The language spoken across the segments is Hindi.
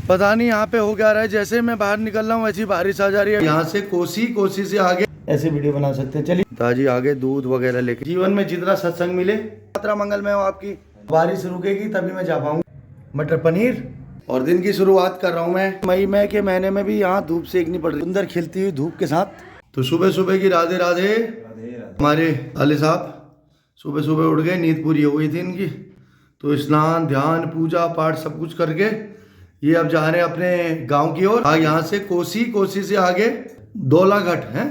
पता नहीं यहाँ पे हो क्या रहा है, जैसे मैं बाहर निकल रहा हूँ वैसी बारिश आ जा रही है। यहाँ से कोसी से आगे ऐसे वीडियो बना सकते हैं। चलिए ताजी आगे दूध वगैरह लेके, जीवन में जितना सत्संग मिले यात्रा मंगलमय हो आपकी। बारिश रुकेगी तभी मैं जा पाऊंगा। मटर पनीर और दिन की शुरुआत कर रहा हूँ मैं। मई के महीने में भी यहाँ धूप सेकनी पड़ रही, सुंदर खिलती हुई धूप के साथ। तो सुबह सुबह की राधे राधे। हमारे अली साहब सुबह सुबह उठ गए, नींद पूरी हो गई थी इनकी, तो स्नान ध्यान पूजा पाठ सब कुछ करके ये अब जा रहे हैं अपने गांव की ओर। यहाँ से कोसी से आगे दौलाघाट है,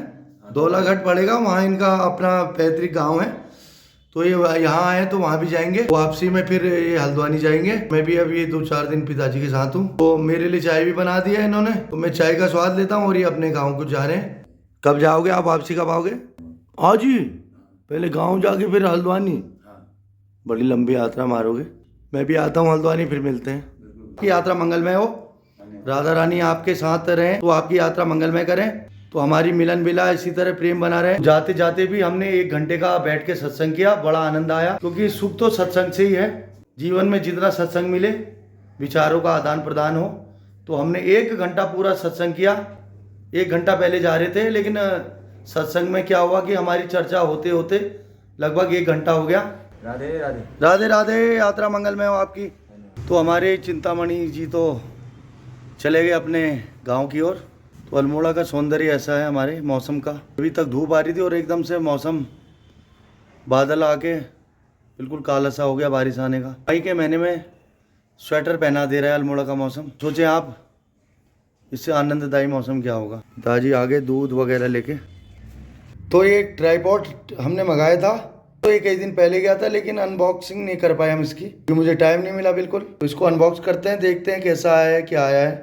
दौलाघाट पड़ेगा, वहाँ इनका अपना पैतृक गांव है। तो ये यहाँ आए तो वहाँ भी जाएंगे, वापसी में फिर ये हल्द्वानी जाएंगे। मैं भी अब ये 2-4 दिन पिताजी के साथ हूँ, तो मेरे लिए चाय भी बना दिया है इन्होंने, तो मैं चाय का स्वाद लेता हूँ और ये अपने गाँव को जा रहे हैं। कब जाओगे आप, वापसी कब आओगे? आज ही, पहले गाँव जाके फिर हल्द्वानी? बड़ी लंबी यात्रा मारोगे। मैं भी आता हूँ हल्द्वानी, फिर मिलते हैं। की यात्रा मंगलमय हो, राधा रानी आपके साथ रहें, तो आपकी यात्रा मंगलमय करें, तो हमारी मिलन मिला इसी तरह प्रेम बना रहे। जाते जाते भी हमने 1 घंटे का बैठ के सत्संग किया, बड़ा आनंद आया, क्योंकि सुख तो सत्संग से ही है। जीवन में जितना सत्संग मिले, विचारों का आदान प्रदान हो, तो हमने 1 घंटा पूरा सत्संग किया। 1 घंटा पहले जा रहे थे, लेकिन सत्संग में क्या हुआ कि हमारी चर्चा होते होते लगभग 1 घंटा हो गया। राधे राधे राधे राधे। यात्रा मंगलमय हो आपकी। तो हमारे चिंतामणि जी तो चले गए अपने गांव की ओर। तो अल्मोड़ा का सौंदर्य ऐसा है हमारे मौसम का, अभी तक धूप आ रही थी और एकदम से मौसम बादल आके बिल्कुल काला सा हो गया बारिश आने का। मई के महीने में स्वेटर पहना दे रहा है अल्मोड़ा का मौसम। सोचें आप, इससे आनंददायी मौसम क्या होगा। दादी आगे दूध वगैरह लेके। तो ये ट्राइपॉड हमने मंगाया था, तो ये कई दिन पहले गया था, लेकिन अनबॉक्सिंग नहीं कर पाए हम इसकी, क्योंकि मुझे टाइम नहीं मिला बिल्कुल। तो इसको अनबॉक्स करते हैं, देखते हैं कैसा आया है, क्या आया है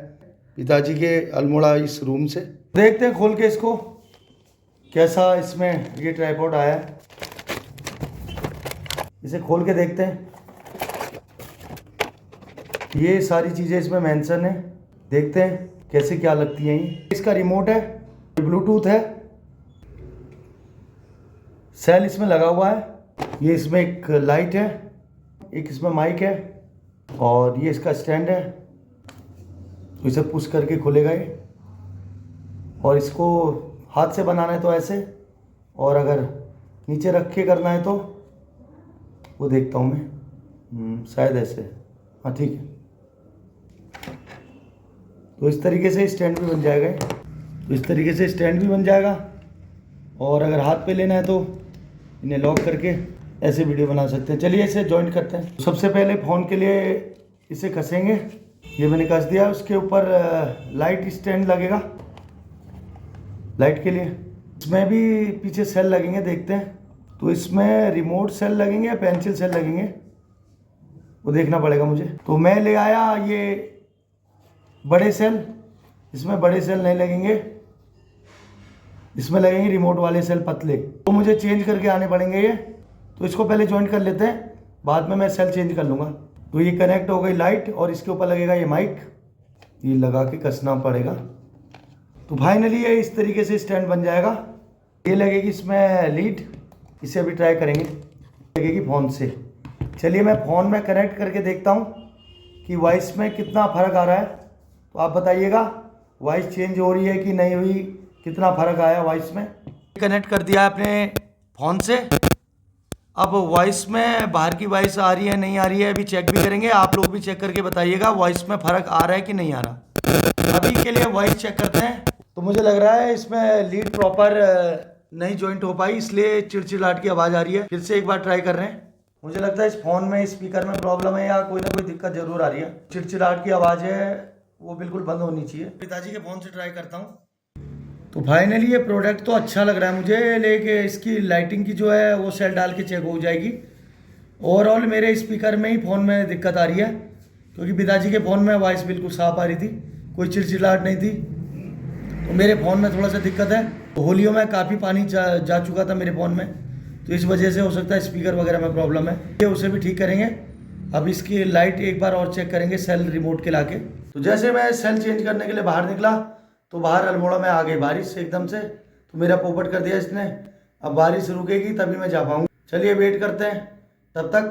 पिताजी के अल्मोड़ा इस रूम से। देखते हैं खोल के इसको, कैसा इसमें ये ट्राइपॉड आया है। इसे खोल के देखते हैं। ये सारी चीज़ें इसमें मेंशन है, देखते हैं कैसे क्या लगती हैं ये। इसका रिमोट है, ब्लूटूथ है, सेल इसमें लगा हुआ है। ये इसमें एक लाइट है, एक इसमें माइक है, और ये इसका स्टैंड है। तो इसे पुश करके खुलेगा ये, और इसको हाथ से बनाना है तो ऐसे, और अगर नीचे रख के करना है तो वो देखता हूँ मैं, शायद ऐसे। हाँ ठीक है। तो इस तरीके से स्टैंड भी बन जाएगा, तो इस तरीके से स्टैंड भी बन जाएगा। और अगर हाथ पे लेना है तो इन्हें लॉक करके ऐसे वीडियो बना सकते हैं। चलिए इसे जॉइंट करते हैं। सबसे पहले फ़ोन के लिए इसे कसेंगे, ये मैंने कस दिया। उसके ऊपर लाइट स्टैंड लगेगा लाइट के लिए। इसमें भी पीछे सेल लगेंगे, देखते हैं। तो इसमें रिमोट सेल लगेंगे या पेंसिल सेल लगेंगे, वो देखना पड़ेगा मुझे। तो मैं ले आया ये बड़े सेल, इसमें बड़े सेल नहीं लगेंगे, इसमें लगेंगे रिमोट वाले सेल पतले। तो मुझे चेंज करके आने पड़ेंगे ये। तो इसको पहले जॉइंट कर लेते हैं, बाद में मैं सेल चेंज कर लूँगा। तो ये कनेक्ट हो गई लाइट, और इसके ऊपर लगेगा ये माइक, ये लगा के कसना पड़ेगा। तो फाइनली ये इस तरीके से स्टैंड बन जाएगा। ये लगेगी इसमें लीड, इसे अभी ट्राई करेंगे। लगेगी फ़ोन से। चलिए मैं फ़ोन में कनेक्ट करके देखता हूँ कि वॉइस में कितना फ़र्क आ रहा है। तो आप बताइएगा वॉइस चेंज हो रही है कि नहीं हुई, कितना फ़र्क आया वॉइस में। कनेक्ट कर दिया अपने फ़ोन से। अब वॉइस में बाहर की वॉइस आ रही है नहीं आ रही है, अभी चेक भी करेंगे। आप लोग भी चेक करके बताइएगा वॉइस में फ़र्क आ रहा है कि नहीं आ रहा। अभी के लिए वॉइस चेक करते हैं। तो मुझे लग रहा है इसमें लीड प्रॉपर नहीं जॉइंट हो पाई, इसलिए चिड़चिड़ाहट की आवाज़ आ रही है। फिर से एक बार ट्राई कर रहे हैं। मुझे लगता है इस फ़ोन में स्पीकर में प्रॉब्लम है, या कोई ना कोई दिक्कत ज़रूर आ रही है। चिड़चिड़ाहट की आवाज़ है, वो बिल्कुल बंद होनी चाहिए। पिताजी के फ़ोन से ट्राई करता हूँ। तो फाइनली ये प्रोडक्ट तो अच्छा लग रहा है मुझे, लेकिन इसकी लाइटिंग की जो है वो सेल डाल के चेक हो जाएगी। ओवरऑल मेरे स्पीकर में ही फ़ोन में दिक्कत आ रही है, क्योंकि पिताजी के फ़ोन में वॉइस बिल्कुल साफ आ रही थी, कोई चिड़चिड़ाहट नहीं थी। तो मेरे फ़ोन में थोड़ा सा दिक्कत है। तो होलियों में काफ़ी पानी जा चुका था मेरे फ़ोन में, तो इस वजह से हो सकता है स्पीकर वगैरह में प्रॉब्लम है। ये उसे भी ठीक करेंगे। अब इसकी लाइट एक बार और चेक करेंगे सेल रिमोट के लाके। तो जैसे मैं सेल चेंज करने के लिए बाहर निकला, तो बाहर अल्मोड़ा में आ गई बारिश एकदम से। तो मेरा पोपट कर दिया इसने। अब बारिश रुकेगी तभी मैं जा पाऊँगा। चलिए वेट करते हैं, तब तक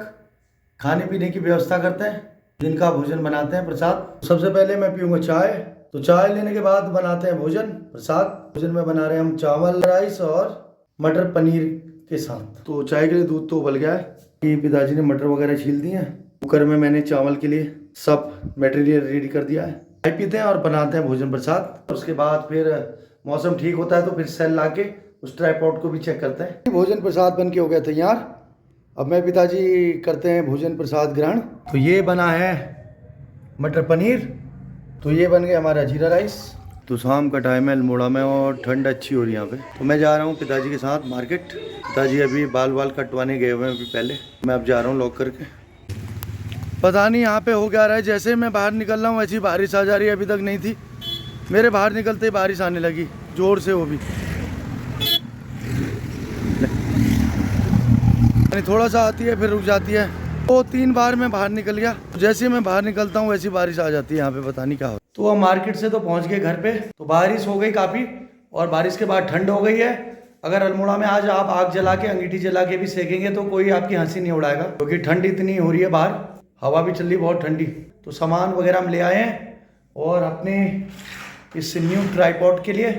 खाने पीने की व्यवस्था करते हैं। दिन का भोजन बनाते हैं प्रसाद। सबसे पहले मैं पीऊंगा चाय, तो चाय लेने के बाद बनाते हैं भोजन प्रसाद। भोजन में बना रहे हैं हम चावल राइस और मटर पनीर के साथ। तो चाय के लिए दूध तो उबल गया है, ये पिताजी ने मटर वगैरह छील दिए हैं। कुकर में मैंने चावल के लिए सब मटेरियल रेडी कर दिया है। चाय पीते हैं और बनाते हैं भोजन प्रसाद। उसके बाद फिर मौसम ठीक होता है तो फिर सेल ला के उस ट्राइपॉड को भी चेक करते हैं। भोजन प्रसाद बन के हो गया तैयार। अब मैं पिताजी करते हैं भोजन प्रसाद ग्रहण। तो ये बना है मटर पनीर, तो ये बन गया हमारा जीरा राइस। तो शाम का टाइम है अल्मोड़ा में और ठंड अच्छी हो रही है यहाँ पे। तो मैं जा रहा हूँ पिताजी के साथ मार्केट। पिताजी अभी बाल कटवाने गए हुए हैं अभी पहले, मैं अब जा रहा हूँ लॉक करके। पता नहीं यहाँ पे हो क्या रहा है, जैसे मैं बाहर निकल रहा हूँ वैसी बारिश आ जा रही है। अभी तक नहीं थी, मेरे बाहर निकलते ही बारिश आने लगी जोर से, वो भी थोड़ा सा आती है फिर रुक जाती है। तो 3 बार मैं बाहर निकल गया, जैसे मैं बाहर निकलता हूँ वैसी बारिश आ जाती है यहाँ पे, पता नहीं क्या हो। तो हम मार्केट से तो पहुँच गए घर पे। तो बारिश हो गई काफ़ी और बारिश के बाद ठंड हो गई है। अगर अल्मोड़ा में आज आप आग जला के अंगीठी जला के भी सेकेंगे तो कोई आपकी हंसी नहीं उड़ाएगा, क्योंकि ठंड इतनी हो रही है बाहर, हवा भी चल रही बहुत ठंडी। तो सामान वगैरह हम ले आए हैं और अपने इस न्यू ट्राइपॉड के लिए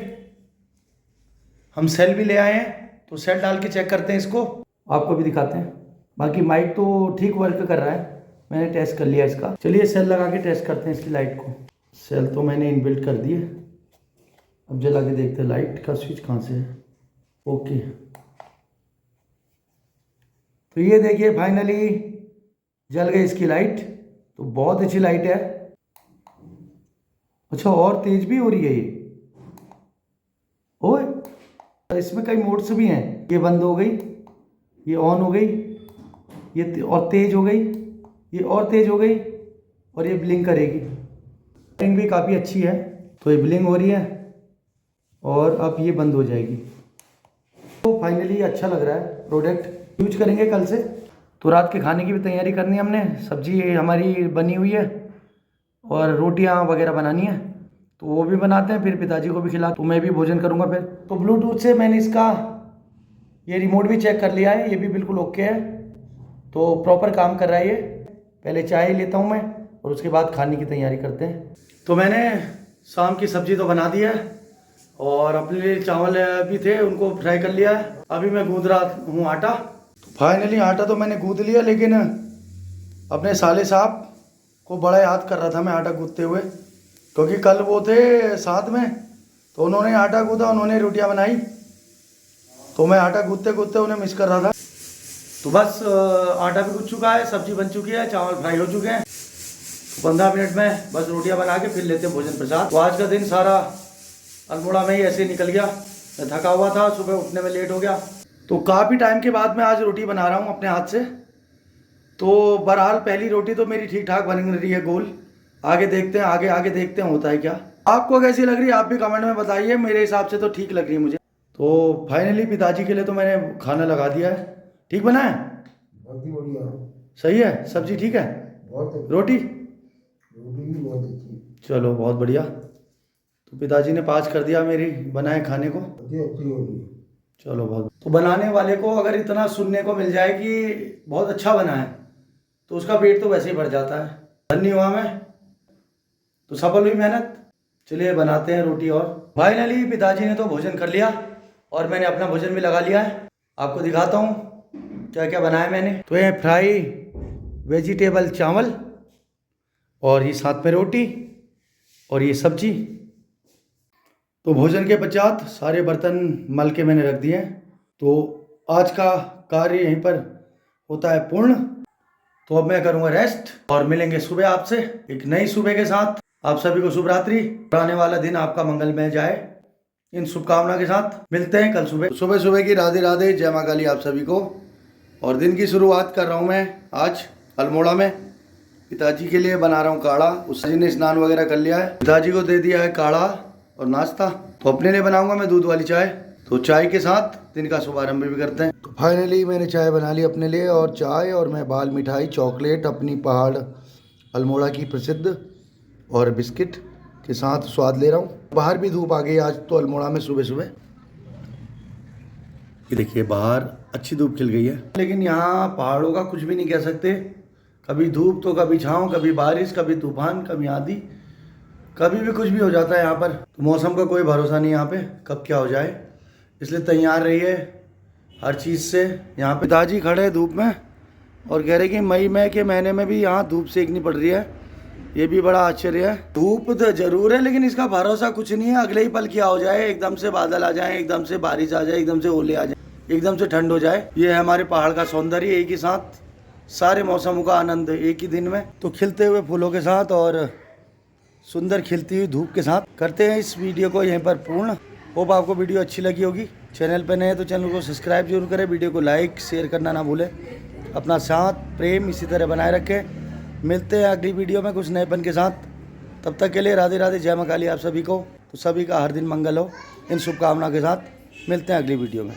हम सेल भी ले आए हैं। तो सेल डाल के चेक करते हैं इसको, आपको भी दिखाते हैं। बाकी माइक तो ठीक वर्क कर रहा है, मैंने टेस्ट कर लिया इसका। चलिए सेल लगा के टेस्ट करते हैं इसकी लाइट को। सेल तो मैंने इनबिल्ट कर दिए, अब जला के देखते हैं लाइट का स्विच कहाँ से है। ओके, तो ये देखिए फाइनली जल गई इसकी लाइट। तो बहुत अच्छी लाइट है। अच्छा, और तेज भी हो रही है ये। ओए, इसमें कई मोड्स भी हैं। ये बंद हो गई, ये ऑन हो गई, ये और तेज हो गई, ये और तेज हो गई, और ये ब्लिंक करेगी। ब्लिंक भी काफ़ी अच्छी है। तो ये ब्लिंक हो रही है और अब ये बंद हो जाएगी। तो फाइनली अच्छा लग रहा है प्रोडक्ट, यूज करेंगे कल से। तो रात के खाने की भी तैयारी करनी है हमने। सब्जी हमारी बनी हुई है और रोटियां वगैरह बनानी है, तो वो भी बनाते हैं, फिर पिताजी को भी खिला, तो मैं भी भोजन करूँगा फिर। तो ब्लूटूथ से मैंने इसका ये रिमोट भी चेक कर लिया है, ये भी बिल्कुल ओके है। तो प्रॉपर काम कर रहा है ये। पहले चाय लेता हूँ मैं और उसके बाद खाने की तैयारी करते हैं। तो मैंने शाम की सब्जी तो बना दी है और अपने लिए चावल भी थे, उनको फ्राई कर लिया है। अभी मैं गूंद रहा हूँ आटा। तो फाइनली आटा तो मैंने गूंद लिया, लेकिन अपने साले साहब को बड़ा याद कर रहा था मैं आटा गूंदते हुए, क्योंकि कल वो थे साथ में, तो उन्होंने आटा गूंदा, उन्होंने रोटियां बनाई, तो मैं आटा गूंदते गूंदते उन्हें मिस कर रहा था। तो बस आटा भी गूंद चुका है, सब्जी बन चुकी है, चावल फ्राई हो चुके हैं। तो 15 मिनट में बस रोटियां बना के फिर लेते हैं भोजन प्रसाद। तो आज का दिन सारा अल्मोड़ा में ही ऐसे निकल गया। मैं थका हुआ था, सुबह उठने में लेट हो गया। तो काफ़ी टाइम के बाद मैं आज रोटी बना रहा हूँ अपने हाथ से। तो बहरहाल पहली रोटी तो मेरी ठीक ठाक बन रही है, गोल। आगे देखते हैं, आगे देखते हैं होता है क्या। आपको कैसी लग रही है आप भी कमेंट में बताइए। मेरे हिसाब से तो ठीक लग रही है मुझे। तो फाइनली पिताजी के लिए तो मैंने खाना लगा दिया है। ठीक बना है? बहुत ही बढ़िया। सही है? सब्जी ठीक है? बहुत रोटी भी बहुत अच्छी। चलो बहुत बढ़िया। तो पिताजी ने पास कर दिया मेरी बनाए खाने को। अच्छी होगी। चलो बहुत। तो बनाने वाले को अगर इतना सुनने को मिल जाए कि बहुत अच्छा बना है, तो उसका पेट तो वैसे ही भर जाता है। धन्य हुआ मैं, तो सफल हुई मेहनत। चलिए बनाते हैं रोटी। और फाइनली पिताजी ने तो भोजन कर लिया और मैंने अपना भोजन भी लगा लिया है। आपको दिखाता हूँ क्या क्या बनाया मैंने। तो ये फ्राई वेजिटेबल चावल और ये साथ में रोटी और ये सब्जी। तो भोजन के पश्चात सारे बर्तन मल के मैंने रख दिए हैं। तो आज का कार्य यहीं पर होता है पूर्ण। तो अब मैं करूँगा रेस्ट और मिलेंगे सुबह आपसे एक नई सुबह के साथ। आप सभी को शुभ रात्रि। आने वाला दिन आपका मंगलमय जाए, इन शुभकामना के साथ मिलते हैं कल सुबह। सुबह सुबह की राधे राधे, जय माँ काली आप सभी को। और दिन की शुरुआत कर रहा हूँ मैं आज अल्मोड़ा में। पिताजी के लिए बना रहा हूँ काढ़ा। उस जी ने स्नान वगैरह कर लिया है, पिताजी को दे दिया है काढ़ा और नाश्ता। तो अपने लिए बनाऊंगा मैं दूध वाली चाय। तो चाय के साथ दिन का शुभारंभ भी करते हैं। तो फाइनली मैंने चाय बना ली अपने लिए, और चाय और मैं बाल मिठाई चॉकलेट अपनी पहाड़ अल्मोड़ा की प्रसिद्ध और बिस्किट के साथ स्वाद ले रहा हूँ। बाहर भी धूप आ गई आज तो अल्मोड़ा में सुबह सुबह। ये देखिए बाहर अच्छी धूप खिल गई है, लेकिन यहाँ पहाड़ों का कुछ भी नहीं कह सकते। कभी धूप तो कभी छाँव, कभी बारिश, कभी तूफान, कभी आंधी, कभी भी कुछ भी हो जाता है यहाँ पर। तो मौसम का कोई भरोसा नहीं यहाँ पे कब क्या हो जाए, इसलिए तैयार रहिए हर चीज़ से। यहाँ पे पिताजी खड़े हैं धूप में और कह रहे कि मई में के महीने में भी यहाँ धूप सेकनी पड़ रही है। ये भी बड़ा आश्चर्य है। धूप तो जरूर है लेकिन इसका भरोसा कुछ नहीं है, अगले ही पल क्या हो जाए, एकदम से बादल आ जाए, एकदम से बारिश आ जाए, एकदम से ओले आ जाए, एकदम से ठंड हो जाए। ये है हमारे पहाड़ का सौंदर्य, एक ही साथ सारे मौसमों का आनंद एक ही दिन में। तो खिलते हुए फूलों के साथ और सुंदर खिलती हुई धूप के साथ करते हैं इस वीडियो को यहीं पर पूर्ण। होप आपको वीडियो अच्छी लगी होगी। चैनल पर नए हैं तो चैनल को सब्सक्राइब जरूर करें, वीडियो को लाइक शेयर करना ना भूलें। अपना साथ प्रेम इसी तरह बनाए रखें। मिलते हैं अगली वीडियो में कुछ नएपन के साथ। तब तक के लिए राधे राधे, जय मां काली आप सभी को। तो सभी का हर दिन मंगल हो, इन शुभकामनाओं के साथ मिलते हैं अगली वीडियो में।